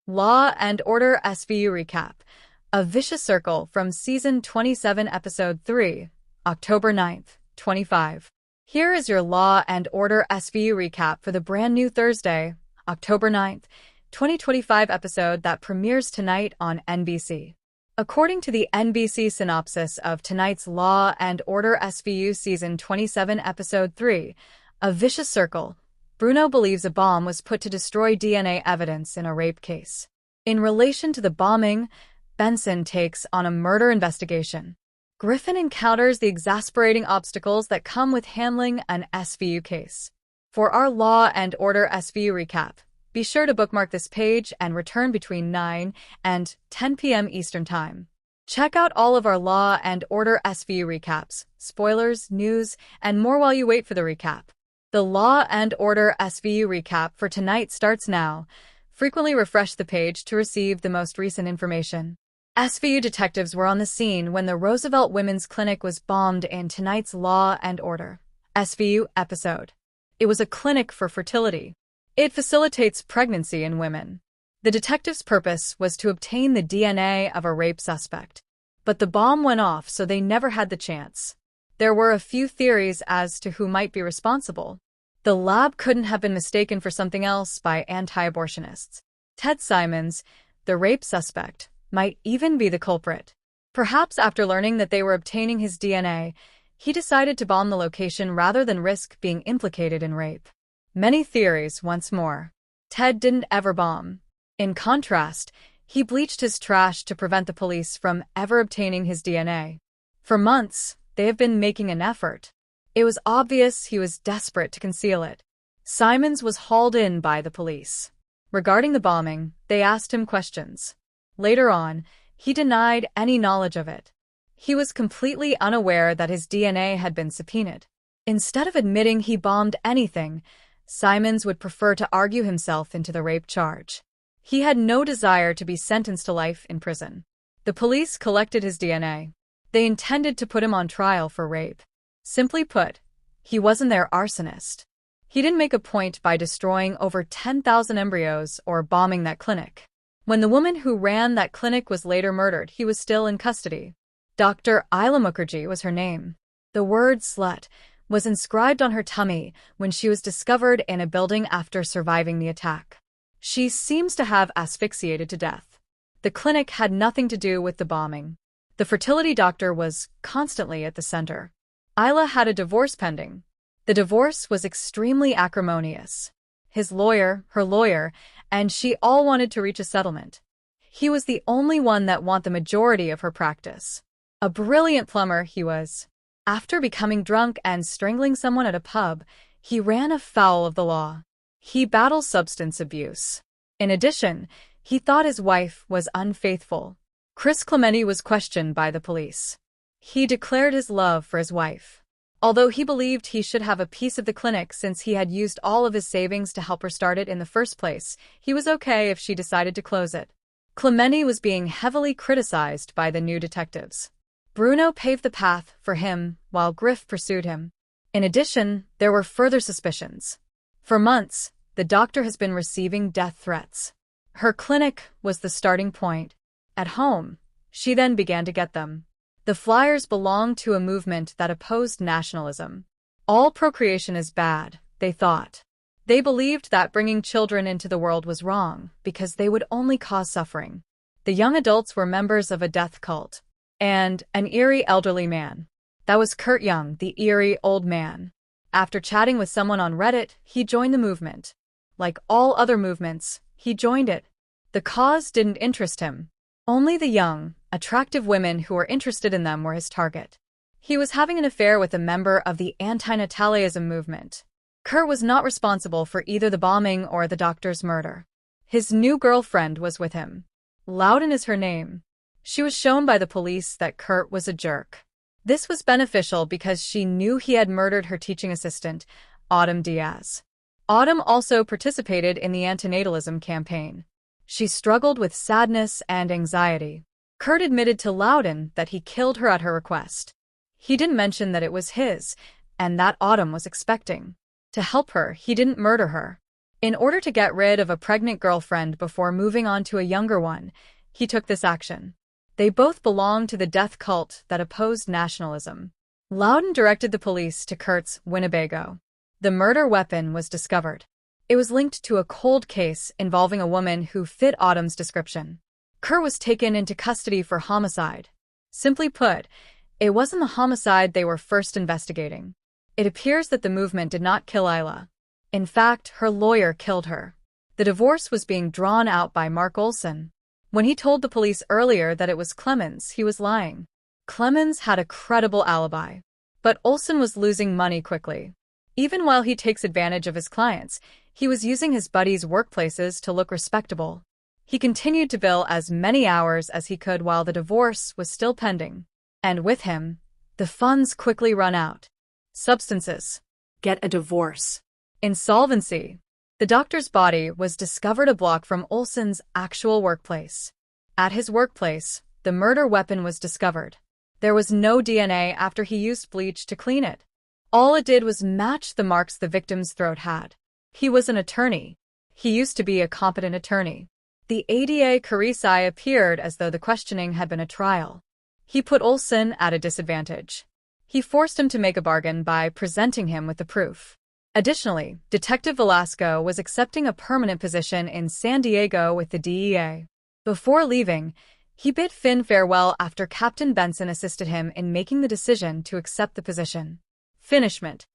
Law and Order SVU Recap. A Vicious Circle from Season 27, Episode 3, October 9th, 25. Here is your Law and Order SVU recap for the brand new Thursday, October 9th, 2025 episode that premieres tonight on NBC. According to the NBC synopsis of tonight's Law and Order SVU Season 27, Episode 3, A Vicious Circle, Bruno believes a bomb was put to destroy DNA evidence in a rape case. In relation to the bombing, Benson takes on a murder investigation. Griffin encounters the exasperating obstacles that come with handling an SVU case. For our Law and Order SVU recap, be sure to bookmark this page and return between 9 and 10 p.m. Eastern Time. Check out all of our Law and Order SVU recaps, spoilers, news, and more while you wait for the recap. The Law and Order SVU recap for tonight starts now. Frequently refresh the page to receive the most recent information. SVU detectives were on the scene when the Roosevelt Women's Clinic was bombed in tonight's Law and Order SVU episode. It was a clinic for fertility. It facilitates pregnancy in women. The detectives' purpose was to obtain the DNA of a rape suspect. But the bomb went off, so they never had the chance. There were a few theories as to who might be responsible. The lab couldn't have been mistaken for something else by anti-abortionists. Ted Simons, the rape suspect, might even be the culprit. Perhaps after learning that they were obtaining his DNA, he decided to bomb the location rather than risk being implicated in rape. Many theories once more. Ted didn't ever bomb. In contrast, he bleached his trash to prevent the police from ever obtaining his DNA. For months, they have been making an effort. It was obvious he was desperate to conceal it. Simons was hauled in by the police. Regarding the bombing, they asked him questions. Later on, he denied any knowledge of it. He was completely unaware that his DNA had been subpoenaed. Instead of admitting he bombed anything, Simons would prefer to argue himself into the rape charge. He had no desire to be sentenced to life in prison. The police collected his DNA. They intended to put him on trial for rape. Simply put, he wasn't their arsonist. He didn't make a point by destroying over 10,000 embryos or bombing that clinic. When the woman who ran that clinic was later murdered, he was still in custody. Dr. Isla Mukherjee was her name. The word slut was inscribed on her tummy when she was discovered in a building after surviving the attack. She seems to have asphyxiated to death. The clinic had nothing to do with the bombing. The fertility doctor was constantly at the center. Isla had a divorce pending. The divorce was extremely acrimonious. His lawyer, her lawyer, and she all wanted to reach a settlement. He was the only one that wanted the majority of her practice. A brilliant plumber he was. After becoming drunk and strangling someone at a pub, he ran afoul of the law. He battled substance abuse. In addition, he thought his wife was unfaithful. Chris Clementi was questioned by the police. He declared his love for his wife. Although he believed he should have a piece of the clinic since he had used all of his savings to help her start it in the first place, he was okay if she decided to close it. Clementi was being heavily criticized by the new detectives. Bruno paved the path for him while Griff pursued him. In addition, there were further suspicions. For months, the doctor has been receiving death threats. Her clinic was the starting point. At home, she then began to get them. The Flyers belonged to a movement that opposed nationalism. All procreation is bad, they thought. They believed that bringing children into the world was wrong because they would only cause suffering. The young adults were members of a death cult. And an eerie elderly man. That was Kurt Young, the eerie old man. After chatting with someone on Reddit, he joined the movement. Like all other movements, he joined it. The cause didn't interest him. Only the young, attractive women who were interested in them were his target. He was having an affair with a member of the anti-natalism movement. Kurt was not responsible for either the bombing or the doctor's murder. His new girlfriend was with him. Loudon is her name. She was shown by the police that Kurt was a jerk. This was beneficial because she knew he had murdered her teaching assistant, Autumn Diaz. Autumn also participated in the antinatalism campaign. She struggled with sadness and anxiety. Kurt admitted to Loudon that he killed her at her request. He didn't mention that it was his, and that Autumn was expecting. To help her, he didn't murder her. In order to get rid of a pregnant girlfriend before moving on to a younger one, he took this action. They both belonged to the death cult that opposed nationalism. Loudon directed the police to Kurt's Winnebago. The murder weapon was discovered. It was linked to a cold case involving a woman who fit Autumn's description. Kurt was taken into custody for homicide. Simply put, it wasn't the homicide they were first investigating. It appears that the movement did not kill Isla. In fact, her lawyer killed her. The divorce was being drawn out by Mark Olson. When he told the police earlier that it was Clemens, he was lying. Clemens had a credible alibi. But Olson was losing money quickly. Even while he takes advantage of his clients, he was using his buddies' workplaces to look respectable. He continued to bill as many hours as he could while the divorce was still pending. And with him, the funds quickly run out. Substances. Get a divorce. Insolvency. The doctor's body was discovered a block from Olson's actual workplace. At his workplace, the murder weapon was discovered. There was no DNA after he used bleach to clean it. All it did was match the marks the victim's throat had. He was an attorney. He used to be a competent attorney. The ADA Carisi appeared as though the questioning had been a trial. He put Olson at a disadvantage. He forced him to make a bargain by presenting him with the proof. Additionally, Detective Velasco was accepting a permanent position in San Diego with the DEA. Before leaving, he bid Finn farewell after Captain Benson assisted him in making the decision to accept the position. Finishment.